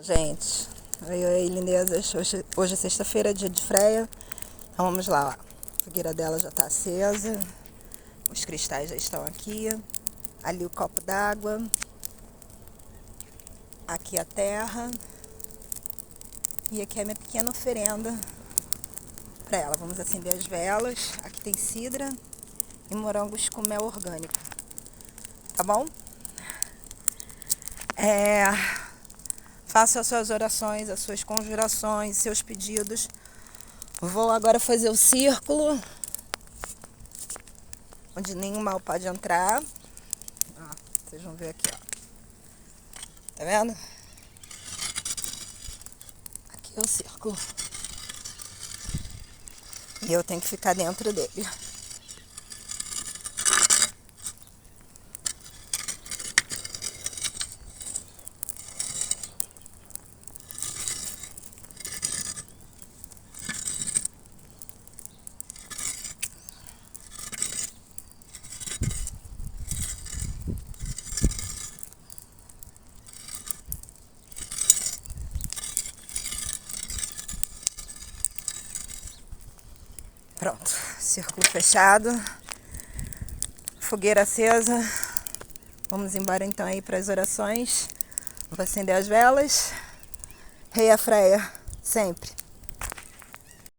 Gente, oi, oi, lindezas. Hoje é sexta-feira, dia de Freia. Então vamos lá, ó. A fogueira dela já tá acesa. Os cristais já estão aqui. Ali o copo d'água. Aqui a terra. E aqui é a minha pequena oferenda para ela. Vamos acender as velas. Aqui tem cidra e morangos com mel orgânico. Tá bom? Faça as suas orações, as suas conjurações, seus pedidos. Vou agora fazer o círculo, onde nenhum mal pode entrar. Ó, vocês vão ver aqui, ó. Tá vendo? Aqui é o círculo. E eu tenho que ficar dentro dele. Pronto, círculo fechado, fogueira acesa. Vamos embora então aí para as orações. Vou acender as velas. Rei a Freia, sempre.